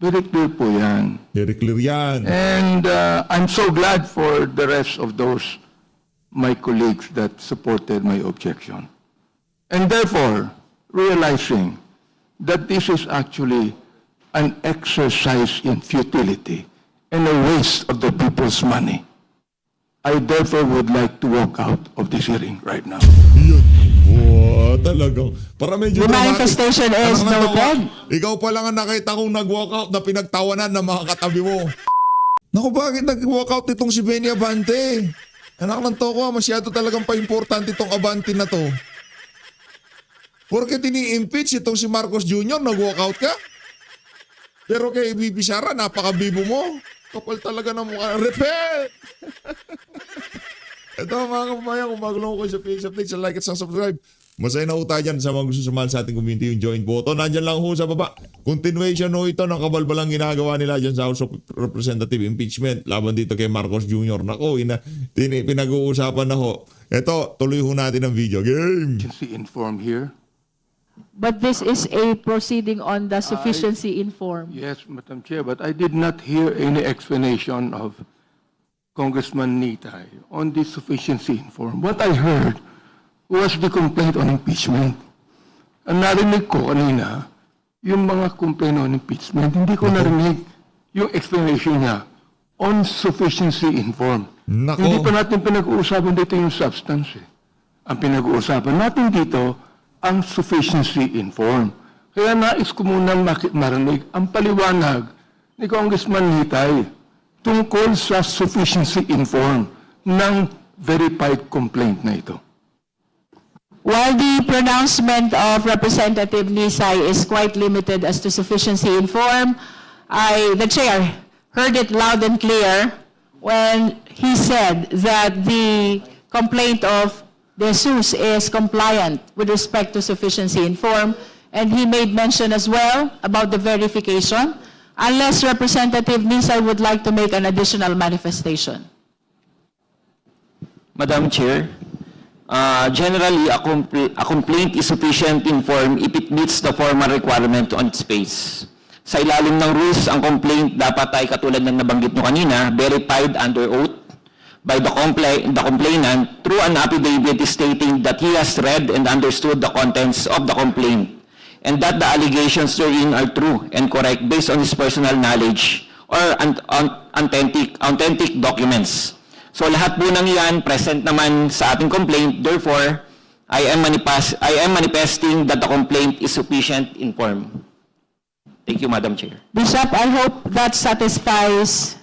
Very clear po yan. Very clear yan. And I'm so glad for the rest of those, my colleagues that supported my objection. And therefore, realizing that this is actually an exercise in futility and a waste of the people's money, I therefore would like to walk out of this hearing right now. Yun. Wow, talagang. Para medyo The manifestation is noted. Ikaw pa lang ang nakita kong nag-walkout na pinagtawanan ng mga katabi mo. Naku, bakit nag-walkout itong si Benny Abante? Anak ng toko, masyado talagang pa-importante itong Abante na to. Porket ini-impeach itong si Marcos Jr., nag-walkout ka? Pero kay BP Sara, napaka-bibo mo. Kapal talaga ng mukha. Repent! Ito mga kababayan, kung bago lang ko sa page update, sa like at sa subscribe. Masaya na ho tayo dyan sa mga gusto sumahal sa ating community yung join button. Nandyan lang ho sa baba. Continuation ho ito ng kabalbalang ginagawa nila dyan sa House of Representative impeachment laban dito kay Marcos Jr. Nako, pinag-uusapan na ho. Ito, tuloy ho natin ang video game. Inform here. But this is a proceeding on the sufficiency in form. Yes, Madam Chair, but I did not hear any explanation of Congressman Nitay on the sufficiency in form. What I heard was the complaint on impeachment. Ang narinig ko kanina, yung mga complaint on impeachment, hindi ko narinig yung explanation niya on sufficiency in form. Nako. Hindi pa natin pinag-uusapan dito yung substance. Ang pinag-uusapan natin dito, ang sufficiency in form. Kaya nais ko munang marinig ang paliwanag ni Congressman Nitay tungkol sa sufficiency in form ng verified complaint na ito. While the pronouncement of Representative Nisay is quite limited as to sufficiency in form, the chair heard it loud and clear when he said that the complaint of De Jesus is compliant with respect to sufficiency in form, and he made mention as well about the verification, unless Representative Nisay would like to make an additional manifestation. Madam Chair, generally, a complaint is sufficient in form if it meets the formal requirement on its face. Sa ilalim ng rules, ang complaint dapat ay katulad ng nabanggit nyo kanina, verified under oath by the complainant through an affidavit stating that he has read and understood the contents of the complaint and that the allegations therein are true and correct based on his personal knowledge or authentic documents. So lahat po ng yan present naman sa ating complaint. Therefore, I am manifesting that the complaint is sufficient in form. Thank you, Madam Chair. Bishop, I hope that satisfies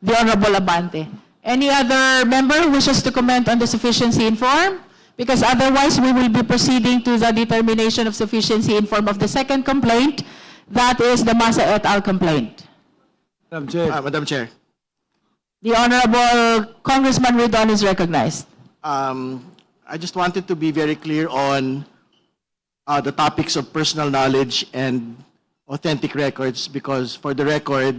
the Honorable Abante. Any other member who wishes to comment on the sufficiency in form? Because otherwise, we will be proceeding to the determination of sufficiency in form of the second complaint. That is the Masa et al. Complaint. Madam Chair, The Honorable Congressman Ridon is recognized. I just wanted to be very clear on the topics of personal knowledge and authentic records, because for the record,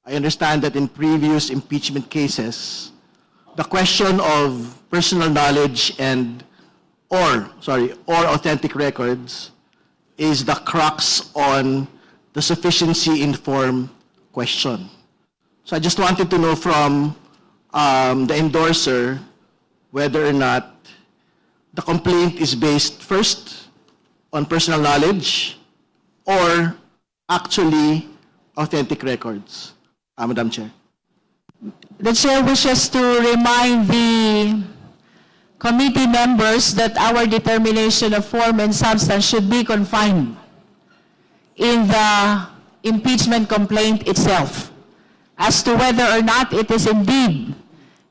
I understand that in previous impeachment cases, the question of personal knowledge or authentic records is the crux on the sufficiency in form question. So I just wanted to know from the endorser whether or not the complaint is based first on personal knowledge or actually authentic records. Madam Chair. The Chair wishes to remind the committee members that our determination of form and substance should be confined in the impeachment complaint itself. As to whether or not it is indeed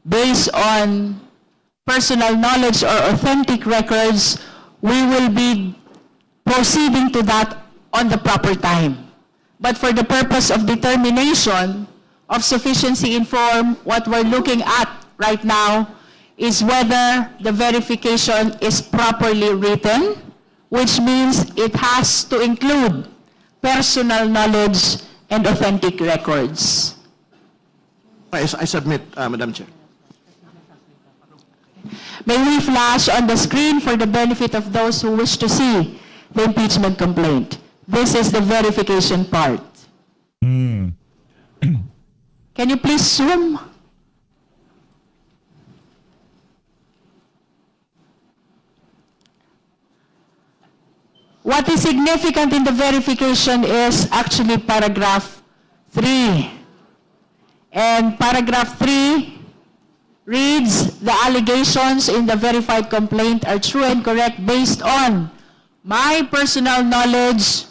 based on personal knowledge or authentic records, we will be proceeding to that on the proper time. But for the purpose of determination of sufficiency in form, what we're looking at right now is whether the verification is properly written, which means it has to include personal knowledge and authentic records. I submit, Madam Chair. May we flash on the screen for the benefit of those who wish to see the impeachment complaint. This is the verification part. Can you please zoom? What is significant in the verification is actually paragraph 3. And paragraph 3 reads, the allegations in the verified complaint are true and correct based on my personal knowledge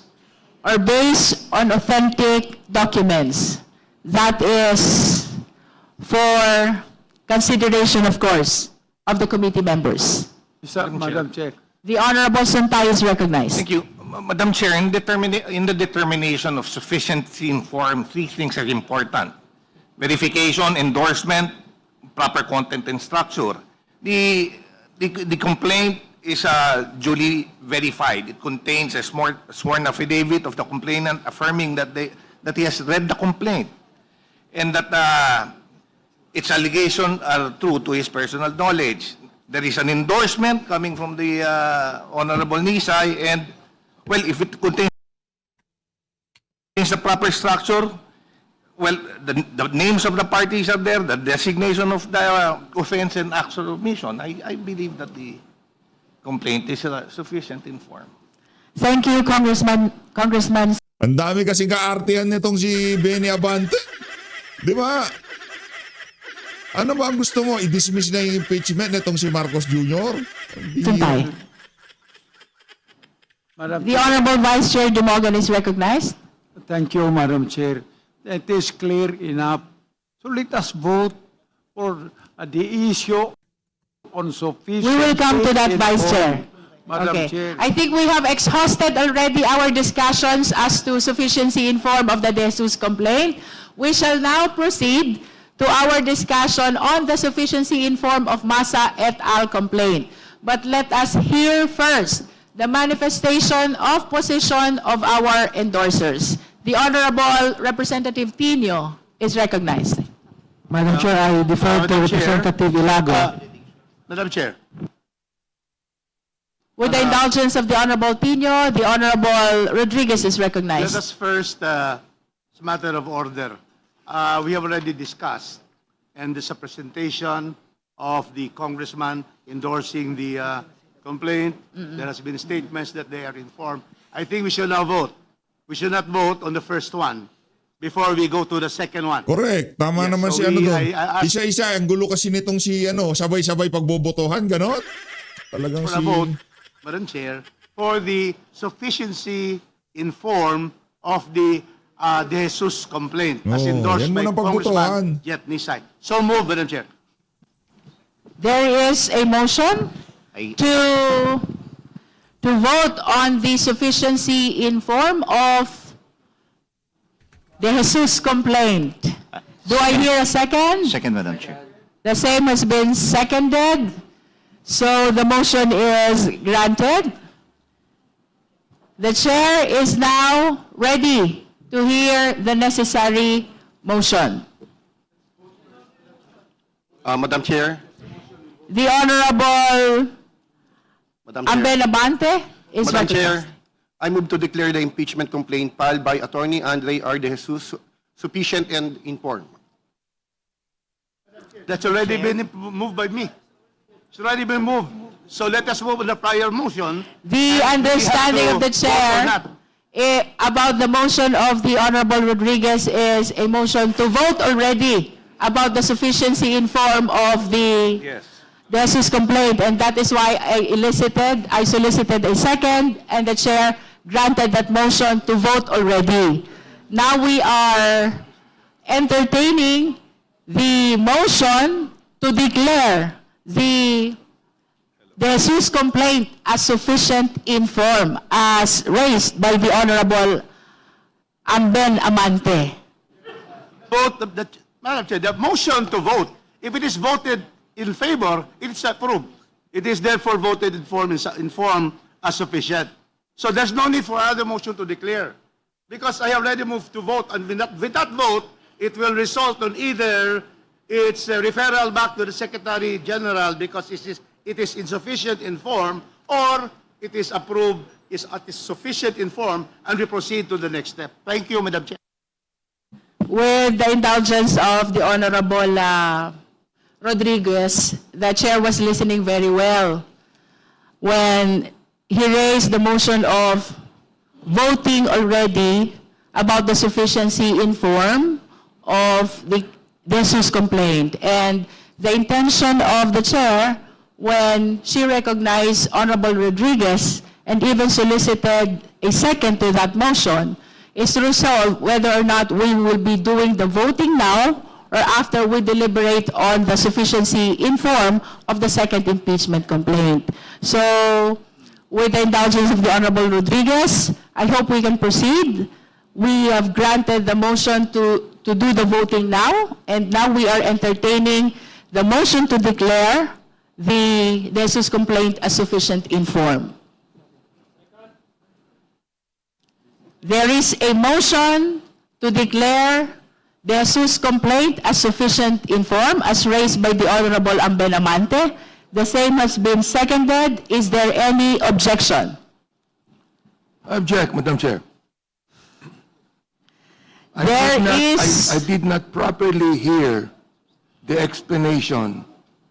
or based on authentic documents. That is for consideration, of course, of the committee members. Madam Chair. The Honorable Suntay is recognized. Thank you. Madam Chair, in the determination of sufficiency in form, three things are important. Verification, endorsement, proper content and structure. The complaint is duly verified. It contains a sworn affidavit of the complainant affirming that he has read the complaint and that its allegations are true to his personal knowledge. There is an endorsement coming from the Honorable Nisay, and, well, if it contains the proper structure, well, the names of the parties are there, the designation of the offense and actual omission. I believe that the complaint is sufficient in form. Thank you, Congressman. Ang dami kasing kaartihan nitong si Benny Abante. Di ba? Ano ba ang gusto mo? I-dismiss na yung impeachment nitong si Marcos Jr.? Suntay. Madam The Honorable Vice Chair Dumogan is recognized. Thank you, Madam Chair. It is clear enough. So let us vote for the issue on sufficient. We will come to that, Vice Chair. Madam Okay. Chair. I think we have exhausted already our discussions as to sufficiency in form of the De Jesus complaint. We shall now proceed to our discussion on the sufficiency in form of Massa et al. Complaint. But let us hear first the manifestation of position of our endorsers. The Honorable Representative Tino is recognized. Madam Chair, I defer to Madam Chair. Representative Ilago. Madam Chair. With the indulgence of the Honorable Tino, the Honorable Rodriguez is Let recognized. us first, it's a matter of order. We have already discussed, and there's a presentation of the congressman endorsing the complaint. There has been statements that they are informed. I think we should now vote. We should not vote on the first one before we go to the second one. Correct. Tama Yes, naman so si ano we- doon. I- Isa-isa. Ang gulo kasi nitong si sabay-sabay pagbobotohan. Ganon. Talagang For a vote, Madam Chair, for the sufficiency in form of the De Jesus complaint as Oh, endorsed yan by muna pagbotohan. Congressman Jet Nisay. So move, Madam Chair. There is a motion to vote on the sufficiency in form of the Jesus complaint. Do I hear a second? Second, Madam Chair. The same has been seconded. So the motion is granted. The chair is now ready to hear the necessary motion. Madam Chair, The Honorable Madam Chair, Amben Abante is Madam Chair, recognized. I move to declare the impeachment complaint filed by Attorney Andre R. De Jesus sufficient and informed. That's already been moved by me. It's already been moved. So let us move on the prior motion. The understanding of the vote on that. chair about the motion of the Honorable Rodriguez is a motion to vote already about the sufficiency in form of the Yes. Jesus complaint, and that is why I solicited a second, and the chair granted that motion to vote already. Now we are entertaining the motion to declare the Jesus complaint as sufficient in form as raised by the Honorable Amben Amante. Vote, Madam Chair, the motion to vote, if it is voted in favor, it is approved. It is therefore voted in form as sufficient. So there's no need for other motion to declare. Because I have already moved to vote, and with that vote, it will result on either its referral back to the Secretary General because it is insufficient in form, or it is approved, it is sufficient in form, and we proceed to the next step. Thank you, Madam Chair. With the indulgence of the Honorable Rodriguez, the chair was listening very well when he raised the motion of voting already about the sufficiency in form of the Jesus complaint. And the intention of the chair, when she recognized Honorable Rodriguez and even solicited a second to that motion, is to resolve whether or not we will be doing the voting now or after we deliberate on the sufficiency in form of the second impeachment complaint. So, with the indulgence of the Honorable Rodriguez, I hope we can proceed. We have granted the motion to do the voting now, and now we are entertaining the motion to declare the Jesus complaint as sufficient in form. There is a motion to declare the Jesus complaint as sufficient in form as raised by the Honorable Ambenamante. The same has been seconded. Is there any objection? I object, Madam Chair. I did not properly hear the explanation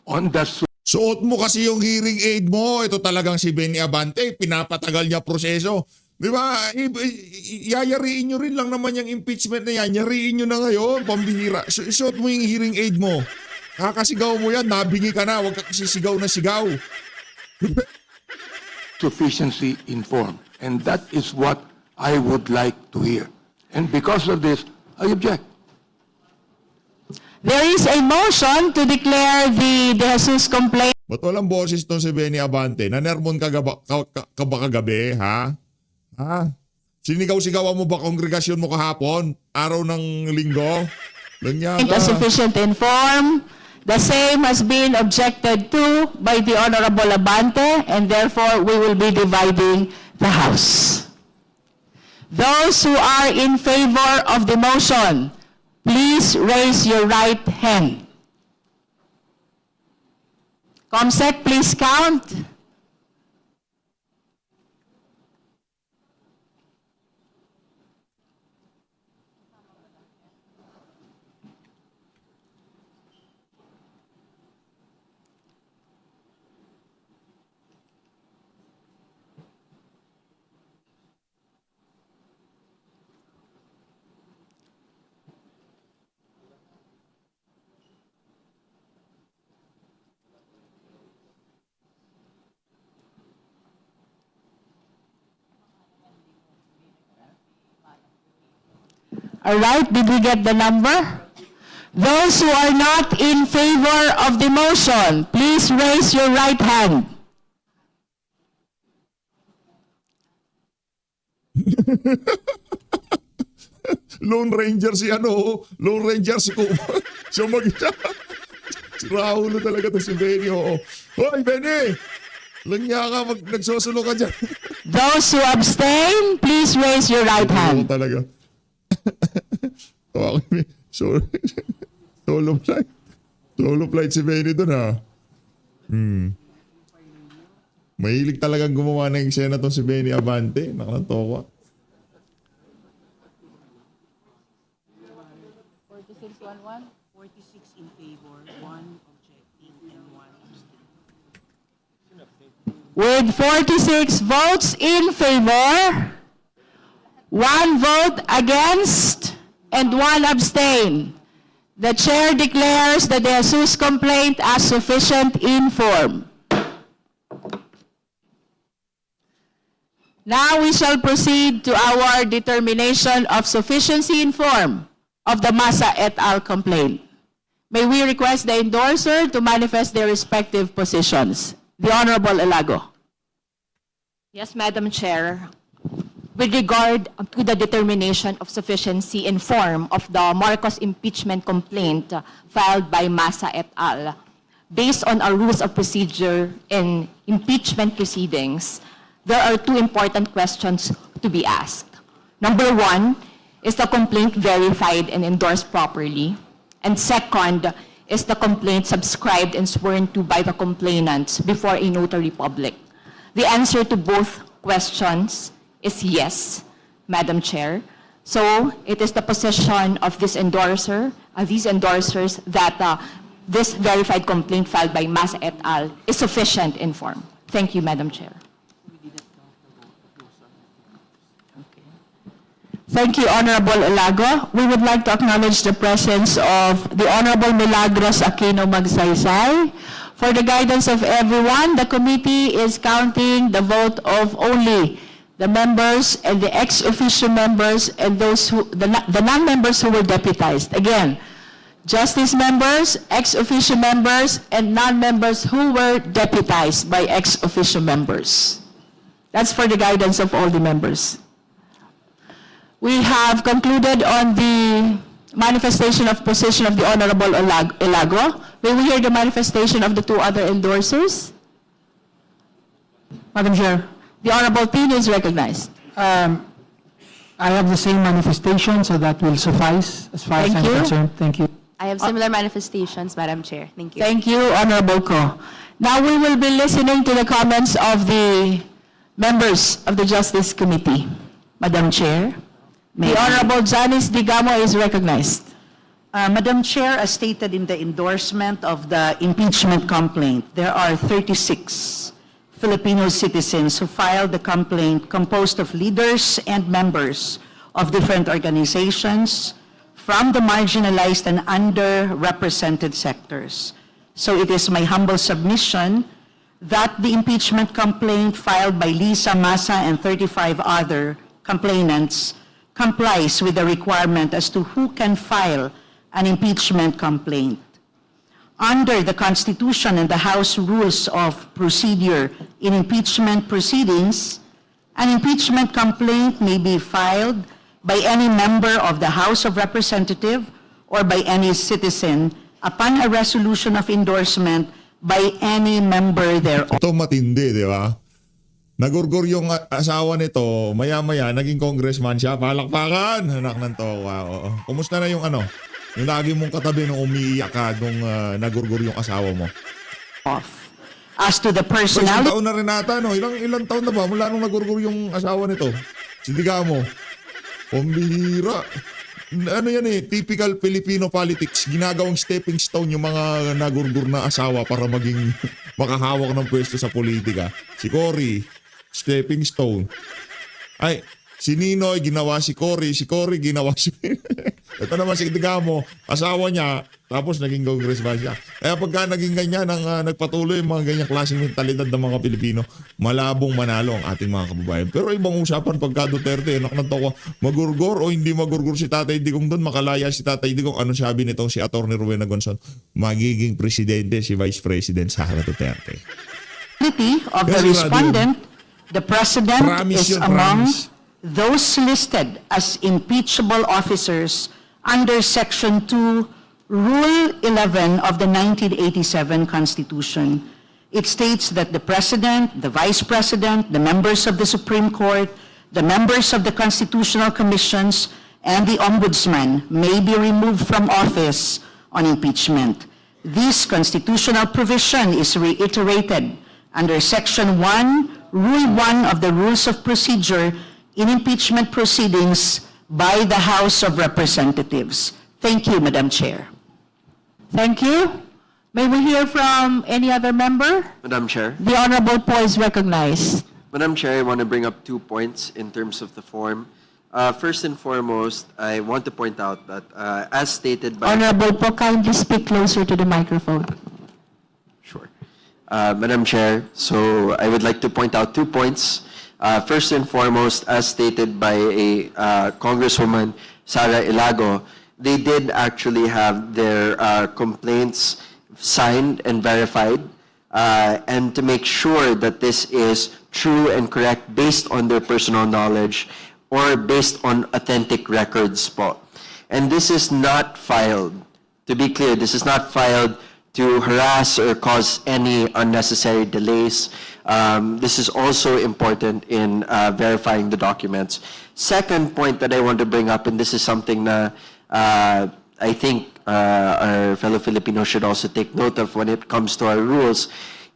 on the Suot mo kasi yung hearing aid mo. Ito talagang si Benny Abante. Pinapatagal niya proseso. Di ba? Yayariin nyo rin lang naman yung impeachment na yan. Yariin nyo na ngayon. Pambihira. Suot mo yung hearing aid mo. Kakasigaw mo yan. Nabingi ka na. Huwag ka kasi sigaw na sigaw. sufficiency in form. And that is what I would like to hear. And because of this, I object. There is a motion to declare the De Jesus complaint Ba't walang boses to si Benny Abante? Nanermon ka ba kagabi, ha? Ha? Sinigaw-sigawan mo ba kongregasyon mo kahapon? Araw ng linggo? Lanya ka. as sufficient in form. The same has been objected to by the Honorable Abante, and therefore we will be dividing the House. Those who are in favor of the motion, please raise your right hand. Comsec, please count. All right, did we get the number? Those who are not in favor of the motion, please raise your right hand. Lone Ranger si Lone Ranger si Kuma. Siya mag-isa. Si Raulo talaga to si Benny, oo. Hoy, Benny! Lanya ka, nagsusulo ka dyan. Those who abstain, please raise your right Oo hand. talaga. Okay, sorry. Solo flight. Solo flight si Benny doon, ha? Mahilig talagang gumawa ng eksena to si Benny Abante. Nakakatawa. 46 in favor, 1 objecting, and 1 abstaining. With 46 votes in favor, 1 vote against, and 1 abstain, the chair declares the De Jesus complaint as sufficient in form. Now we shall proceed to our determination of sufficiency in form of the Masa et al. Complaint. May we request the endorser to manifest their respective positions. The Honorable Elago. Yes, Madam Chair. With regard to the determination of sufficiency in form of the Marcos impeachment complaint filed by Masa et al., based on our rules of procedure in impeachment proceedings, there are 2 important questions to be asked. Number 1, is the complaint verified and endorsed properly? And second, is the complaint subscribed and sworn to by the complainants before a notary public? The answer to both questions is yes, Madam Chair. So it is the position of this endorser, these endorsers, that this verified complaint filed by Massa et al. Is sufficient in form. Thank you, Madam Chair. Thank you, Honorable Ilago. We would like to acknowledge the presence of the Honorable Milagros Aquino Magsaysay. For the guidance of everyone, the committee is counting the vote of only the members and the ex officio members and those who, the non-members who were deputized. Again, justice members, ex officio members, and non-members who were deputized by ex officio members. That's for the guidance of all the members. We have concluded on the manifestation of position of the Honorable Ilago. May we hear the manifestation of the two other endorsers? Madam Chair. The Honorable Tin is recognized. I have the same manifestation, so that will suffice as far as Thank I'm you. concerned. Thank you. I have similar manifestations, Madam Chair. Thank you. Thank you, Honorable Ko. Now we will be listening to the comments of the members of the Justice Committee. Madam Chair. The Honorable Janice Digamo is recognized. Madam Chair, as stated in the endorsement of the impeachment complaint, there are 36 Filipino citizens who filed the complaint composed of leaders and members of different organizations from the marginalized and underrepresented sectors. So it is my humble submission that the impeachment complaint filed by Lisa Massa and 35 other complainants complies with the requirement as to who can file an impeachment complaint. Under the Constitution and the House Rules of Procedure in impeachment proceedings, an impeachment complaint may be filed by any member of the House of Representatives or by any citizen upon a resolution of endorsement by any member thereof. Ito matindi, di ba? Nagurgur yung asawa nito, maya-maya, naging congressman siya, palakpakan, anak ng towa. Oo. Kumusta na yung ano? Yung lagi mong katabi nung umiiyak ka nung nagurgur yung asawa mo. As to the Isang personality taon na rin ata, no? Ilang taon na ba mula nung nagurgur yung asawa nito? Sindiga mo. Pambihira. Ano yan eh, typical Filipino politics. Ginagawang stepping stone yung mga nagurgur na asawa para maging makahawak ng pwesto sa politika. Si Cory, stepping stone. Ay, si Ninoy ginawa si Cory ginawa si ito naman si Digamo, asawa niya, tapos naging congressman siya. Kaya pagka naging ganyan, nagpatuloy yung mga ganyang klaseng mentalidad ng mga Pilipino, malabong manalo ang ating mga kababayan. Pero ibang usapan pagka Duterte, anak ng tawa, magurgor o hindi magurgor si Tatay Digong doon, makalaya si Tatay Digong. Ano sabi nito si Atty. Rowena Gonzon? Magiging presidente si Vice President Sara Duterte. of the respondent, the President Promise is yun, among promise. those listed as impeachable officers under Section 2, Rule 11 of the 1987 Constitution. It states that the President, the Vice President, the members of the Supreme Court, the members of the Constitutional Commissions, and the Ombudsman may be removed from office on impeachment. This constitutional provision is reiterated under Section 1, Rule 1 of the Rules of Procedure in impeachment proceedings by the House of Representatives. Thank you, Madam Chair. Thank you. May we hear from any other member? Madam Chair. The Honorable Po is recognized. Madam Chair, I want to bring up 2 points in terms of the form. First and foremost, I want to point out that as stated by... Honorable Po, kindly speak closer to the microphone. Sure. Madam Chair, so I would like to point out 2 points. First and foremost, as stated by a Congresswoman, Sara Ilago, they did actually have their complaints signed and verified, and to make sure that this is true and correct based on their personal knowledge or based on authentic records po. And this is not filed, to be clear, this is not filed to harass or cause any unnecessary delays. This is also important in verifying the documents. Second point that I want to bring up, and this is something that I think our fellow Filipinos should also take note of when it comes to our rules,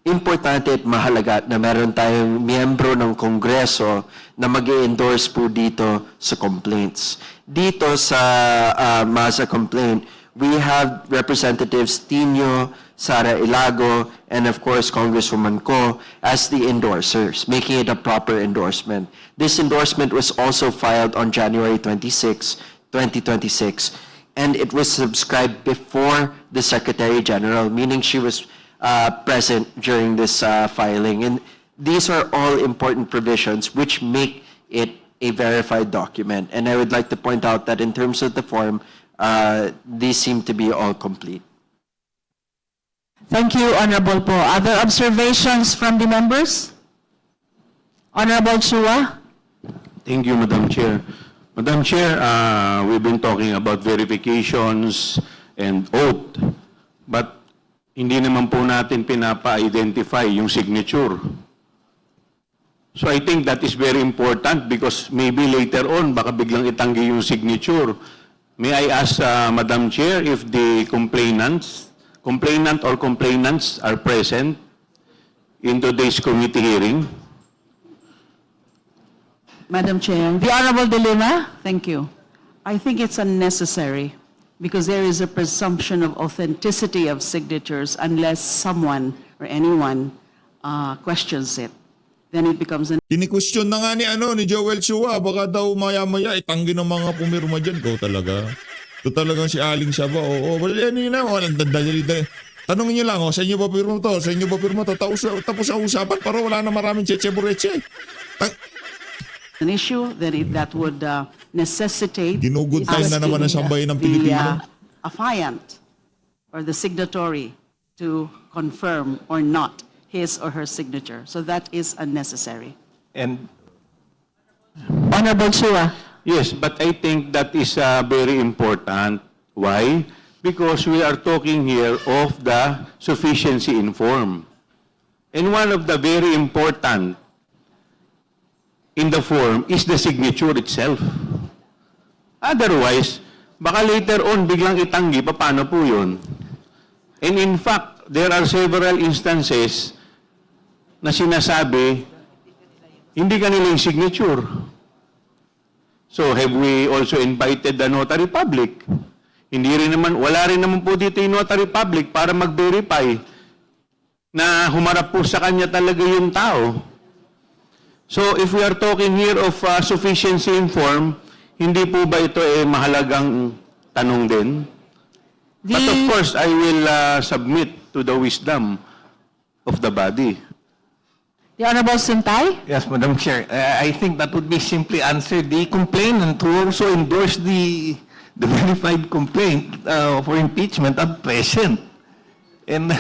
importante at mahalaga na meron tayong miyembro ng Kongreso na mag-endorse po dito sa complaints. Dito sa MASA complaint, we have Representatives Tino, Sara Ilago, and of course Congresswoman Ko as the endorsers, making it a proper endorsement. This endorsement was also filed on January 26, 2026, and it was subscribed before the Secretary General, meaning she was present during this filing. And these are all important provisions which make it a verified document. And I would like to point out that in terms of the form, these seem to be all complete. Thank you, Honorable Po. Other observations from the members? Honorable Chua? Thank you, Madam Chair. Madam Chair, we've been talking about verifications and oath, but hindi naman po natin pinapa-identify yung signature. So I think that is very important because maybe later on, baka biglang itanggi yung signature. May I ask, Madam Chair, if the complainant or complainants are present in today's committee hearing? Madam Chair. The Honorable De Lima? Thank you. I think it's unnecessary because there is a presumption of authenticity of signatures unless someone or anyone questions it. Then it becomes an Kini-question na nga ni Joel Chua, baka daw maya-maya itanggi ng mga pumirma dyan. Go talaga. Ito talagang si Aling Saba. Oo, tanongin niyo lang, sa inyo ba pirma to? Sa inyo ba pirma to? Tapos ang usapan, para wala na maraming cheche-bureche. an issue, then that would necessitate Ginugod time na naman ang sambahin ng Pilipino. affiant or the signatory to confirm or not his or her signature. So that is unnecessary. And Honorable Chua? Yes, but I think that is very important. Why? Because we are talking here of the sufficiency in form. And one of the very important in the form is the signature itself. Otherwise, baka later on biglang itanggi, paano po yun? And in fact, there are several instances na sinasabi, hindi kanila yung signature. So have we also invited the notary public? Wala rin naman po dito yung notary public para mag-verify na humarap po sa kanya talaga yung tao. So if we are talking here of sufficiency in form, hindi po ba ito mahalagang tanong din? But of course, I will submit to the wisdom of the body. The Honorable Sintay? yes, Madam Chair, I think that would be simply answer the complainant who also endorsed the verified complaint for impeachment at present. And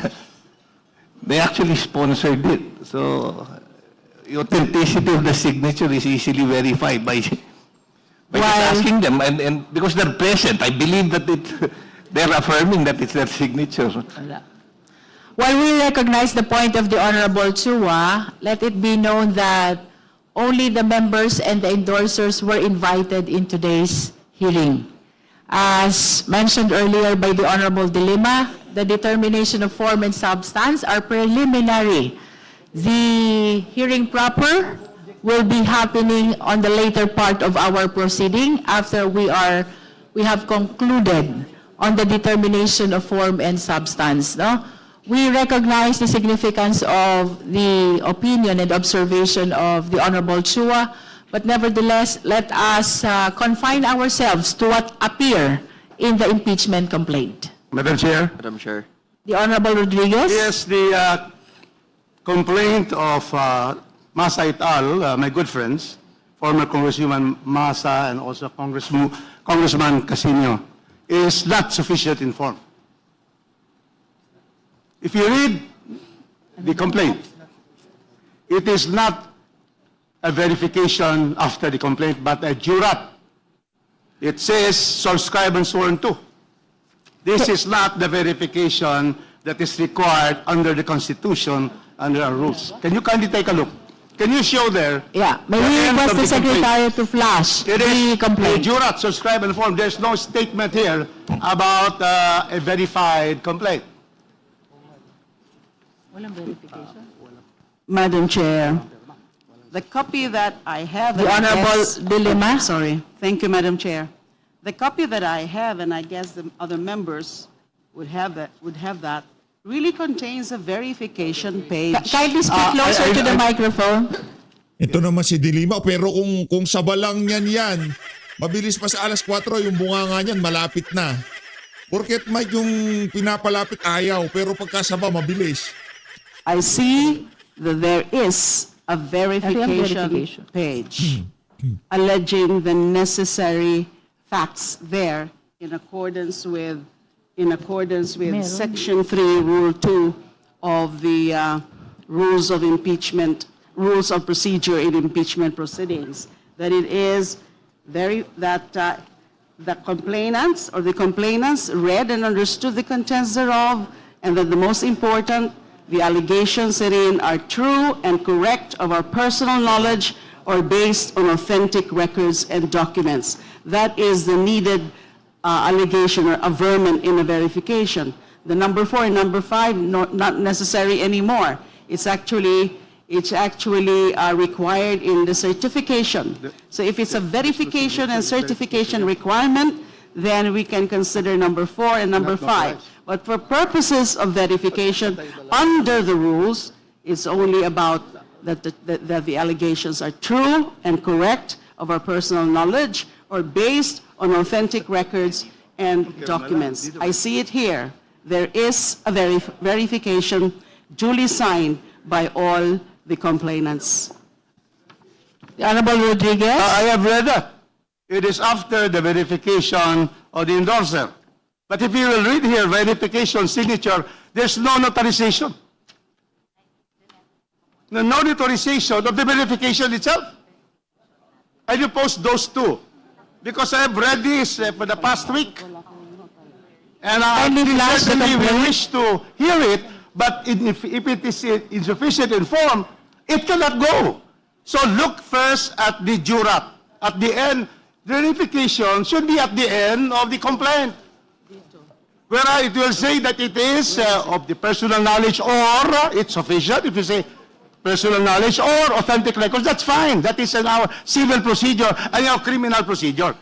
they actually sponsored it. So the authenticity of the signature is easily verified by just asking them. And because they're present, I believe that they're affirming that it's their signature. While we recognize the point of the Honorable Chua, let it be known that only the members and the endorsers were invited in today's hearing. As mentioned earlier by the Honorable De Lima, the determination of form and substance are preliminary. The hearing proper will be happening on the later part of our proceeding after we have concluded on the determination of form and substance. No? We recognize the significance of the opinion and observation of the Honorable Chua, but nevertheless, let us confine ourselves to what appear in the impeachment complaint. Madam Chair. Madam Chair. The Honorable Rodriguez? Yes, the complaint of Masa et al., my good friends, former Congresswoman Masa and also Congressman Casino, is not sufficient in form. If you read the complaint, it is not a verification after the complaint, but a jurat. It says subscribed and sworn to. This is not the verification that is required under the Constitution, under our rules. Can you kindly take a look? Can you show there? Yeah, may the we end request of the the complaint? Secretary to flash It the is a complaint. jurat, subscribe and form. There's no statement here about a verified complaint. Madam Chair, the copy that I have... The and I Honorable guess- De Lima. Sorry. Thank you, Madam Chair. The copy that I have, and I guess the other members would have that, really contains a verification page. Kindly speak closer to the microphone. Ito naman si Dilima, pero kung sabalang yan, mabilis pa sa alas 4, yung bunganga niyan, malapit na. Porket Mike yung pinapalapit ayaw, pero pagkasaba, mabilis. I see that there is a verification verification. page alleging the necessary facts there in accordance with Section 3, Rule 2 of the Rules of Procedure in Impeachment Proceedings, that it is the complainants read and understood the contents thereof, and that the most important, the allegations therein are true and correct of our personal knowledge or based on authentic records and documents. That is the needed allegation or averment in a verification. The number 4 and number 5, not necessary anymore. It's actually required in the certification. So if it's a verification and certification requirement, then we can consider number 4 and number 5. But for purposes of verification, under the rules, it's only about that the allegations are true and correct of our personal knowledge or based on authentic records and documents. I see it here. There is a verification duly signed by all the complainants. The Honorable Rodriguez. I have read that. It is after the verification of the endorser. But if you will read here, verification, signature, there's no notarization. No notarization of the verification itself. I oppose those two. Because I have read this for the past week. And Kindly flash the certainly we complaint. wish to hear it, but if it is insufficient in form, it cannot go. So look first at the jurat. At the end, verification should be at the end of the complaint. Where it will say that it is of the personal knowledge or it's sufficient. If you say personal knowledge or authentic records, that's fine. That is in our civil procedure and our criminal procedure.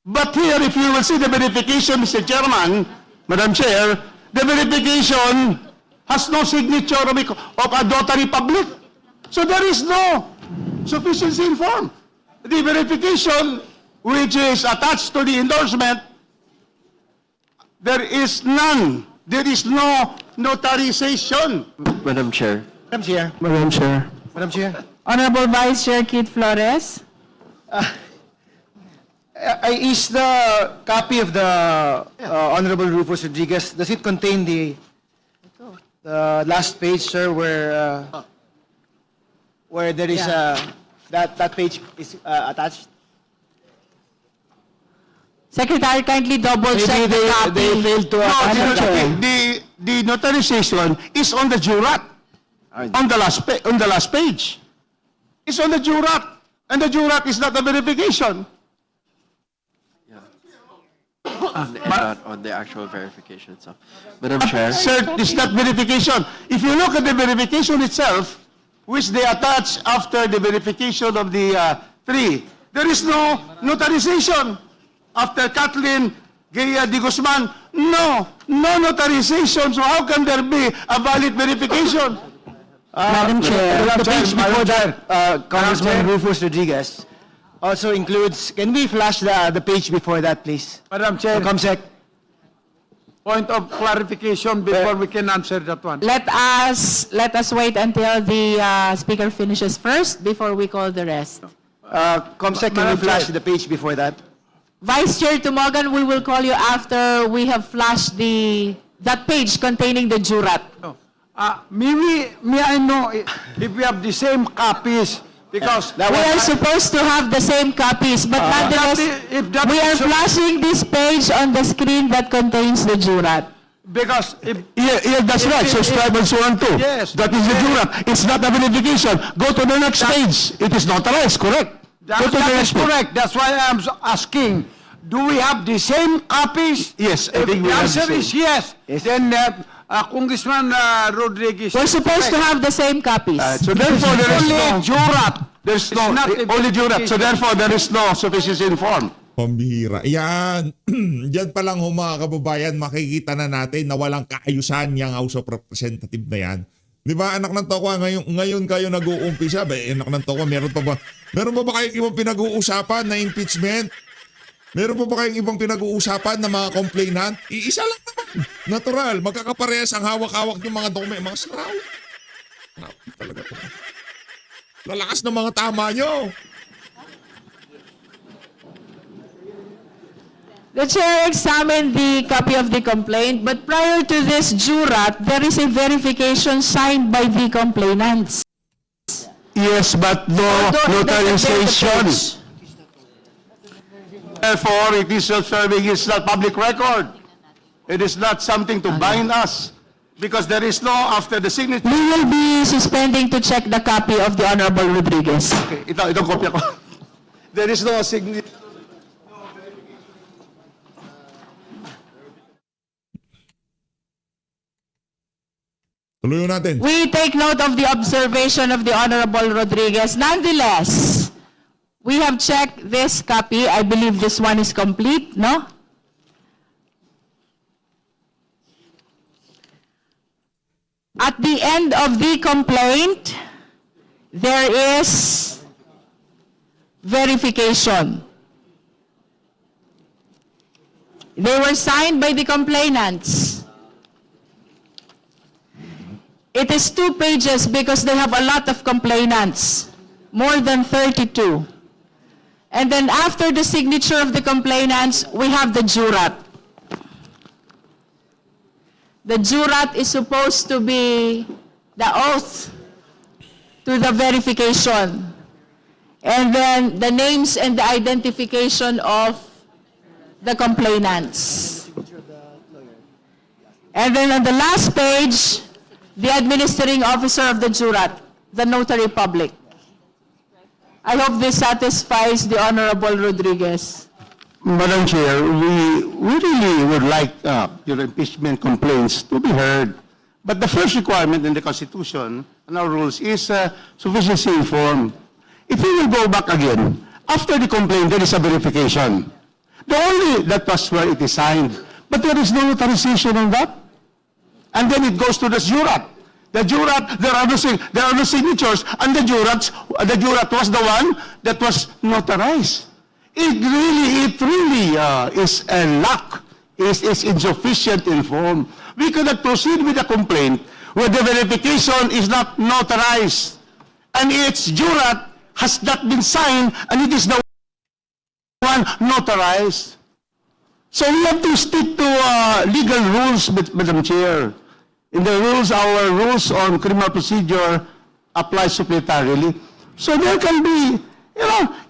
But here, if you will see the verification, Mr. Chairman, Madam Chair, the verification has no signature of a notary public. So there is no sufficiency in form. The verification which is attached to the endorsement, there is none. There is no notarization. Madam Chair. Madam Chair. Madam Chair. Madam Chair. Honorable Vice Chair Keith Flores. Is the copy of the Honorable Rufus Rodriguez, does it contain the last page, sir, where there is that page is attached? Secretary, kindly double check the copy. They failed to No, attach. the notarization is on the jurat, on the last page. It's on the jurat, and the jurat is not a verification. Not on the actual verification itself. Madam Chair. Sir, it's not verification. If you look at the verification itself, which they attach after the verification of the 3, there is no notarization. After Kathleen Gaya de Guzman, no notarization. So how can there be a valid verification? Madam Chair. The page before that, Congressman Rufus Rodriguez, also includes, can we flash the page before that, please? Madam Chair, Comsec. point of clarification before we can answer that one. Let us wait until the speaker finishes first before we call the rest. Comsec, can we flash the page before that? Vice Chair Tumogan, we will call you after we have flashed that page containing the jurat. May I know if we have the same copies? Because We are supposed to have the same copies, but nonetheless, if that we are is so- flashing this page on the screen that contains the jurat. because if Yeah, that's right. Subscribe and so on too. Yes. That is the jurat. It's not a verification. Go to the next page. It is notarized, correct? Go to the that is next page. correct. That's why I'm asking. Do we have the same copies? Yes, I If think we the have the answer same. is yes, then Congressman Rodriguez. We're supposed to have the same copies. So therefore, there is Only no jurat. There's no, It's not a only jurat. So verification. therefore, there is no sufficiency in form. Pambihira. Yan. Diyan pa lang mga kababayan, makikita na natin na walang kaayusan yung House of Representative na yan. Di ba, anak ng tokwa, ngayon kayo nag-uumpisa. Anak ng tokwa, meron pa ba kayong ibang pinag-uusapan na impeachment? Meron pa ba kayong ibang pinag-uusapan na mga complainant? Iisa lang naman. Natural. Magkakaparehas ang hawak-hawak ng mga dokumento. Mga saraw. Talaga to. Lalakas ng mga tama nyo. The chair examined the copy of the complaint, but prior to this jurat, there is a verification signed by the complainants. Yes, but no notarization. Therefore, it is self-serving. It's not public record. It is not something to bind us. Because there is no, after the signature. We will be suspending to check the copy of the Honorable Rodriguez. Okay, itong kopya ko. There is no signature. Tuloy natin. We take note of the observation of the Honorable Rodriguez. Nonetheless, we have checked this copy. I believe this one is complete, no? At the end of the complaint, there is verification. They were signed by the complainants. It is 2 pages because they have a lot of complainants, more than 32. And then after the signature of the complainants, we have the jurat. The jurat is supposed to be the oath to the verification. And then the names and the identification of the complainants. And then on the last page, the administering officer of the jurat, the notary public. I hope this satisfies the Honorable Rodriguez. Madam Chair, we really would like your impeachment complaints to be heard. But the first requirement in the Constitution and our rules is sufficiency in form. If we will go back again, after the complaint, there is a verification. The only that was where it is signed. But there is no notarization on that. And then it goes to the jurat. The jurat, there are no signatures, and the jurat was the one that was notarized. It really is a lack, is insufficient in form. We cannot proceed with a complaint where the verification is not notarized, and its jurat has not been signed, and it is the one notarized. So we have to stick to legal rules, Madam Chair. In the rules, our rules on criminal procedure apply supplementarily. So there can be,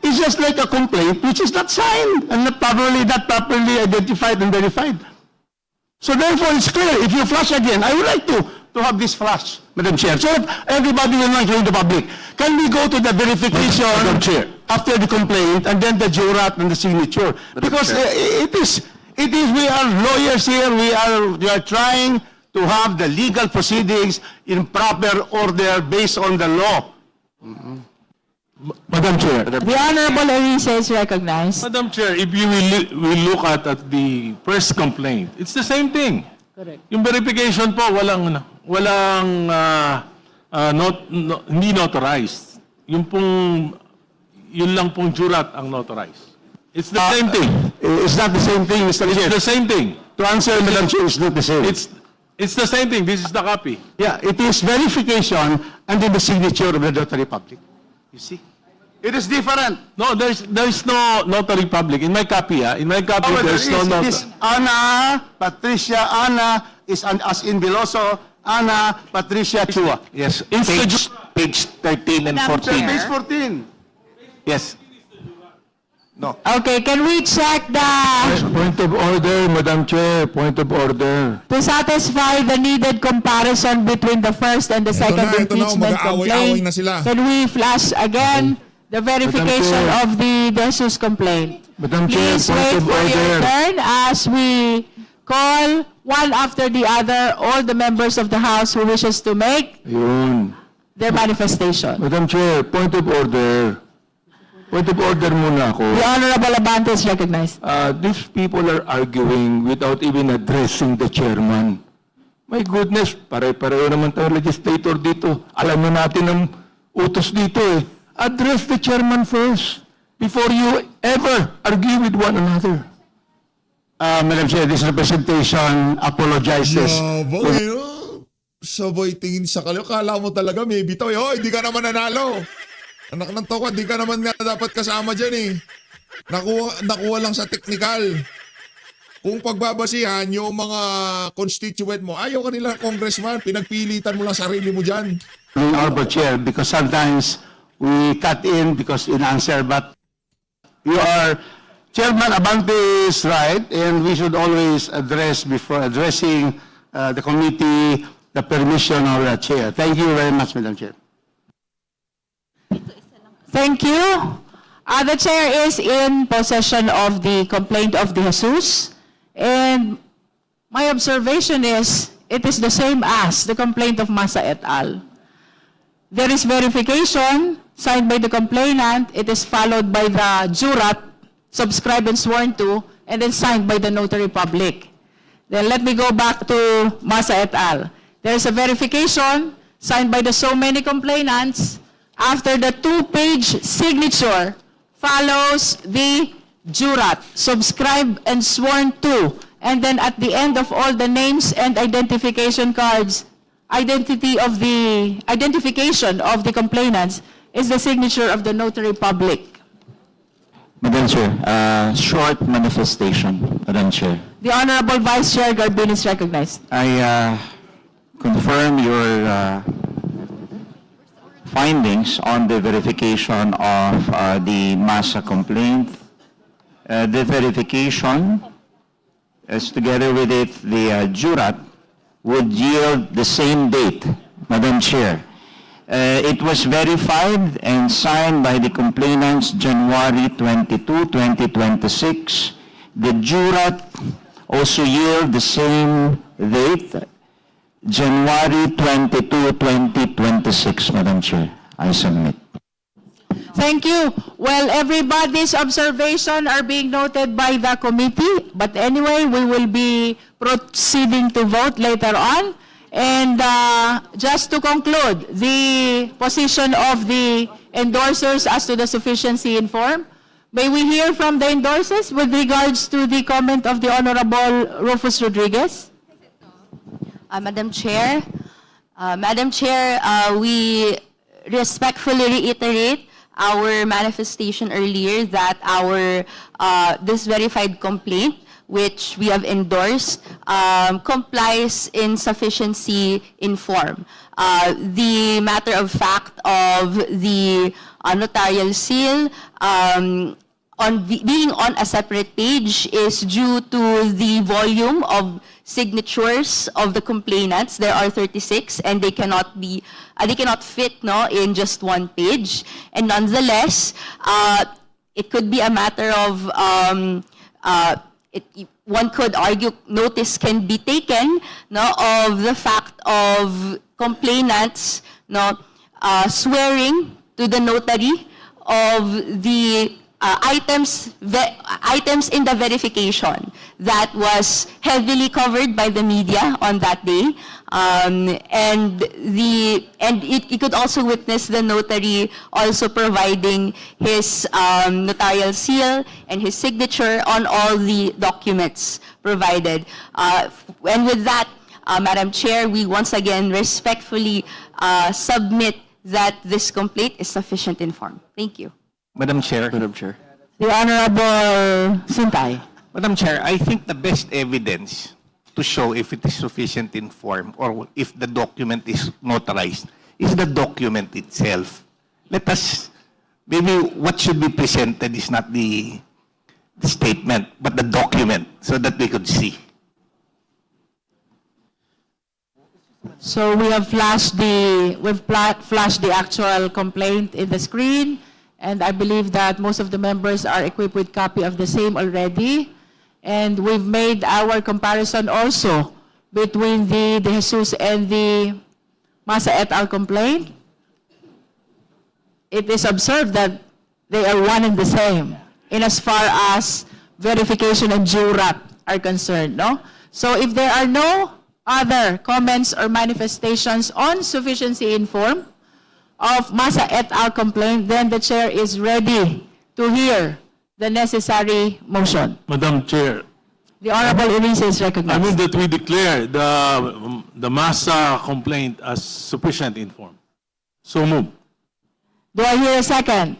it's just like a complaint which is not signed and not properly identified and verified. So therefore, it's clear. If you flash again, I would like to have this flash, Madam Chair, so that everybody will know, including the public. Can we go to the verification Madam Chair, after the complaint and then the jurat and the signature? Because it is, we are lawyers here. We are trying to have the legal proceedings in proper order based on the law. Madam Chair. The Honorable Arisa is recognized. Madam Chair, if you will look at the first complaint, it's the same thing. Correct. Yung verification po, hindi notarized. Yun lang pong jurat ang notarized. It's the same thing. It's not the same thing, Mr. Chair. It's the same thing. To answer, Madam Chair, it's not the same. It's the same thing. This is the copy. Yeah, it is verification and then the signature of the notary public. You see? It is different. No, there's no notary public. In my copy, there's no It notary. is Ana, Patricia, Ana, is as in Beloso, Ana, Patricia, Chua. Yes, It's page 13 and Madam 14. Chair. Page 14. Yes. Okay, can we check the, Point of order, Madam Chair, point of order. to satisfy the needed comparison between the first and the second ito na, impeachment mag-aaway-aaway complaint? na sila. Can we flash again the verification Chair. of the Jesus complaint? Madam Chair, Please point wait of for your order. turn as we call one after the other, all the members of the House who wishes to make Yun. their manifestation. Madam Chair, point of order. Point of order muna ako. The Honorable Abante is recognized. These people are arguing without even addressing the chairman. My goodness, pare-pareho naman tayo legislator dito. Alam na natin ang utos dito eh. Address the chairman first before you ever argue with one another. Madam Chair, this representation apologizes. Boy, sabay tingin sa kaliwa. Kala mo talaga may bitaw. Oh, hindi ka naman nanalo. Anak ng toko, hindi ka naman nga dapat kasama dyan eh. Nakuha lang sa technical. Kung pagbabasihan yung mga constituent mo, ayaw ka nila congressman, pinagpilitan mo lang sarili mo dyan. Honorable Chair, because sometimes we cut in because in answer, but you are, Chairman Abante is right, and we should always address before addressing the committee, the permission of the Chair. Thank you very much, Madam Chair. Thank you. The chair is in possession of the complaint of De Jesus. And my observation is, it is the same as the complaint of Masa et al. There is verification signed by the complainant. It is followed by the jurat, subscribed and sworn to, and then signed by the notary public. Then let me go back to Masa et al. There is a verification signed by the so many complainants. After the 2-page signature follows the jurat, subscribed and sworn to, and then at the end of all the names and identification cards, identification of the complainants is the signature of the notary public. Madam Chair, short manifestation, Madam Chair. The Honorable Vice Chair Garbin is recognized. I confirm your findings on the verification of the Masa complaint. The verification, as together with it, the jurat, would yield the same date, Madam Chair. It was verified and signed by the complainants January 22, 2026. The jurat also yield the same date, January 22, 2026, Madam Chair. I submit. Thank you. Well, everybody's observation are being noted by the committee, but anyway, we will be proceeding to vote later on. And just to conclude, the position of the endorsers as to the sufficiency in form, may we hear from the endorsers with regards to the comment of the Honorable Rufus Rodriguez? Madam Chair, we respectfully reiterate our manifestation earlier that our this verified complaint, which we have endorsed, complies in sufficiency in form. The matter of fact of the notarial seal being on a separate page is due to the volume of signatures of the complainants. There are 36, and they cannot fit in just one page. And nonetheless, it could be a matter of one could argue notice can be taken of the fact of complainants swearing to the notary of the items in the verification that was heavily covered by the media on that day, and it could also witness the notary also providing his notarial seal and his signature on all the documents provided. And with that, Madam Chair, we once again respectfully submit that this complaint is sufficient in form. Thank you. Madam Chair. Madam Chair. The Honorable Sintay. Madam Chair, I think the best evidence to show if it is sufficient in form or if the document is notarized is the document itself. Let us, maybe what should be presented is not the statement, but the document so that we could see. So we have flashed the actual complaint in the screen, and I believe that most of the members are equipped with copy of the same already. And we've made our comparison also between the De Jesus and the Masa et al. Complaint? It is observed that they are one and the same in as far as verification and jurat are concerned, no? So if there are no other comments or manifestations on sufficiency in form of Masa et al. Complaint, then the chair is ready to hear the necessary motion. Madam Chair, The Honorable Elise is I recognized. move that we declare the Masa complaint as sufficient in form. So move. Do I hear a second?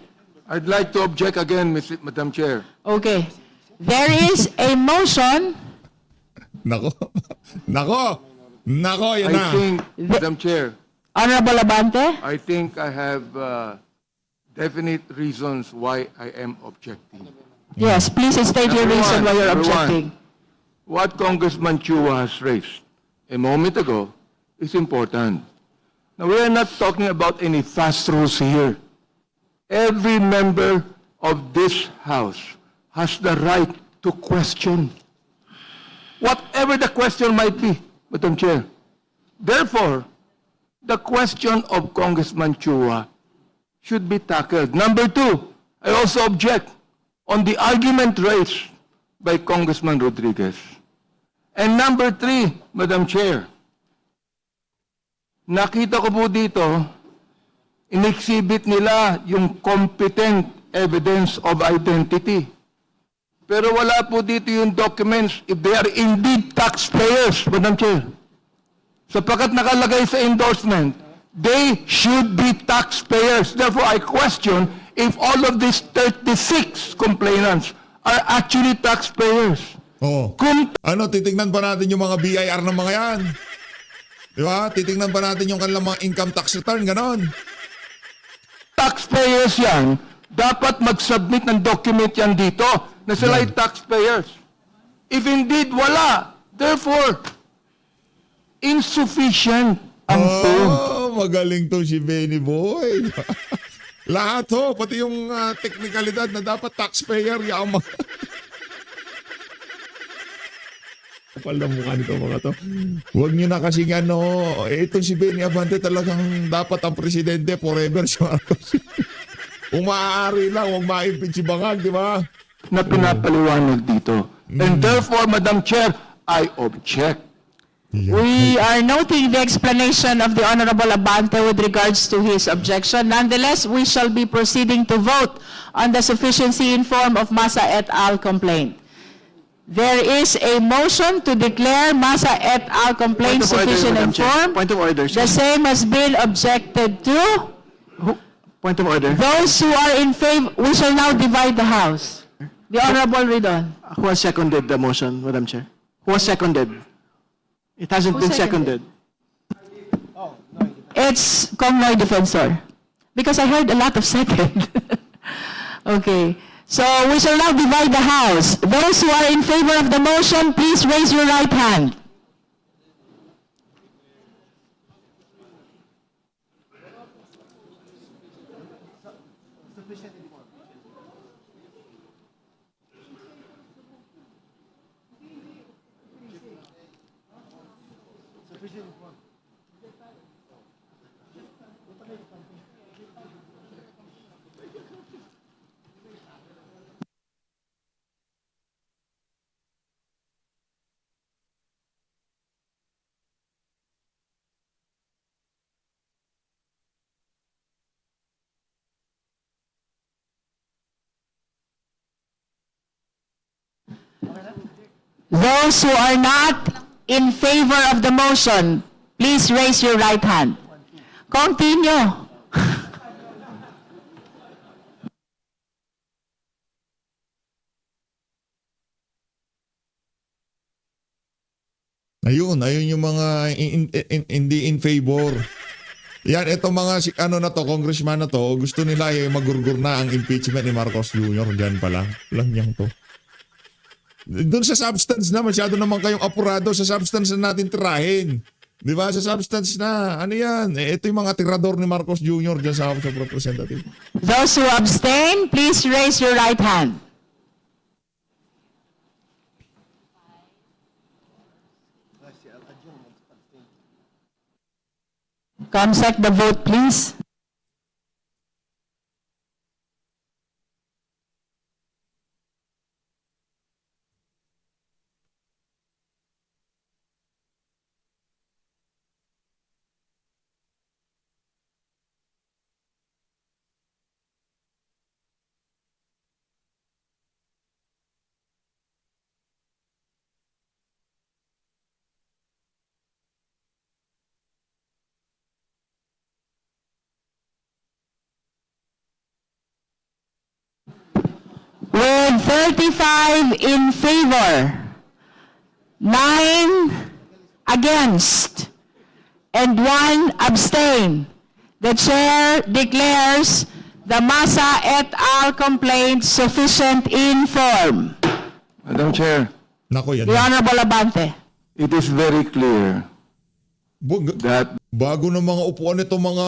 I'd like to object again, Madam Chair. Okay. There is a motion. Nako. Nako. Nako, yan I na. think, Madam Chair, Honorable Abante? I think I have definite reasons why I am objecting. Yes, please state your Number reason one, why you're number one. objecting. What Congressman Chua has raised a moment ago is important. Now, we are not talking about any fast rules here. Every member of this House has the right to question, whatever the question might be, Madam Chair. Therefore, the question of Congressman Chua should be tackled. Number two, I also object on the argument raised by Congressman Rodriguez. And number three, Madam Chair, nakita ko po dito, in-exhibit nila yung competent evidence of identity. Pero wala po dito yung documents if they are indeed taxpayers, Madam Chair. Sapagkat nakalagay sa endorsement, they should be taxpayers. Therefore, I question if all of these 36 complainants are actually taxpayers. Oo. Kung Ano, titingnan pa natin yung mga BIR ng mga yan. Di ba? Titingnan pa natin yung kanilang mga income tax return, ganon. taxpayers yan, dapat mag-submit ng document yan dito na sila ay taxpayers. If indeed wala, therefore, insufficient ang form. Oh, magaling to si Benny Boy. Lahat ho, pati yung teknikalidad na dapat taxpayer, yaman. Kapal na mukha nito mga to. Huwag nyo na kasing itong si Benny Abante talagang dapat ang presidente forever si Marcos. Kung maaari lang, huwag ma-impeach si Bangag, di ba? Na pinapaliwanag dito. And therefore, Madam Chair, I object. We are noting the explanation of the Honorable Abante with regards to his objection. Nonetheless, we shall be proceeding to vote on the sufficiency in form of Masa et al. Complaint. There is a motion to declare Masa et al. Complaint Point of order, sufficient in Madam Chair. form. Point of order, sir. The same has been objected to. Point of order. Those who are in favor, we shall now divide the House. The Honorable Ridon. Who has seconded the motion, Madam Chair? Who has seconded? It hasn't Who been seconded. It's Comnoy Defensor. Because I heard a lot of second. Okay. So we shall now divide the House. Those who are in favor of the motion, please raise your right hand. Those who are not in favor of the motion, please raise your right hand. Continue. Ayun yung mga hindi in favor. Yan, itong mga na to, congressman na to, gusto nila magurgur na ang impeachment ni Marcos Jr. Diyan pa lang. Lang yan to. Doon sa substance na, masyado naman kayong apurado sa substance na natin tirahin. Di ba? Sa substance na, ano yan? Ito yung mga tirador ni Marcos Jr. dyan sa House of Representatives. Those who abstain, please raise your right hand. Comsec, the vote, please. With 35 in favor, 9 against, and 1 abstain, the chair declares the Massa et al. Complaint sufficient in form. Madam Chair, Nako yan. The Honorable Abante. it is very clear that Bago ng mga upuan nito mga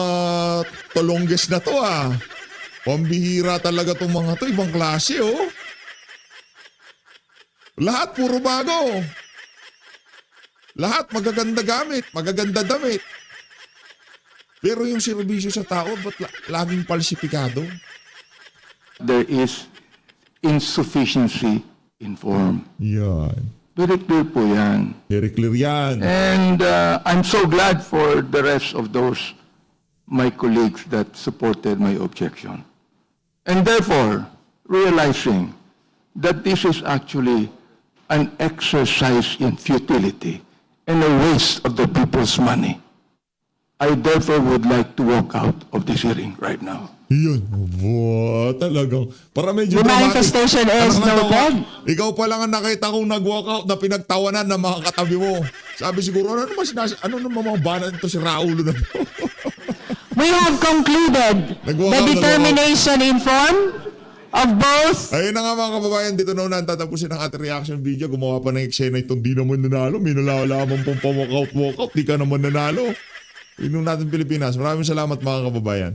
tolongges na to ah. Pambihira talaga tong mga to. Ibang klase oh. Lahat puro bago. Lahat magaganda gamit, magaganda damit. Pero yung serbisyo sa tao, ba't laging palsipikado? there is insufficiency in form. Yan. Very clear po yan. Very clear yan. And I'm so glad for the rest of those my colleagues that supported my objection. And therefore, realizing that this is actually an exercise in futility and a waste of the people's money, I therefore would like to walk out of this hearing right now. Yun. Wow, talagang. Para medyo The dramatic. manifestation is Anak ng tawa. noted. Ikaw pa lang ang nakita kong nag-walkout na pinagtawanan ng mga katabi mo. Sabi siguro, ano naman mga banan ito si Raulo na to? We have concluded Nag-walk the out, determination in form of both. Ayun na nga mga kababayan, dito na unang tatapusin ang ating reaction video. Gumawa pa ng eksena itong di naman nanalo. May nalalaman pong pa-walkout. Di ka naman nanalo. Yun natin Pilipinas. Maraming salamat mga kababayan.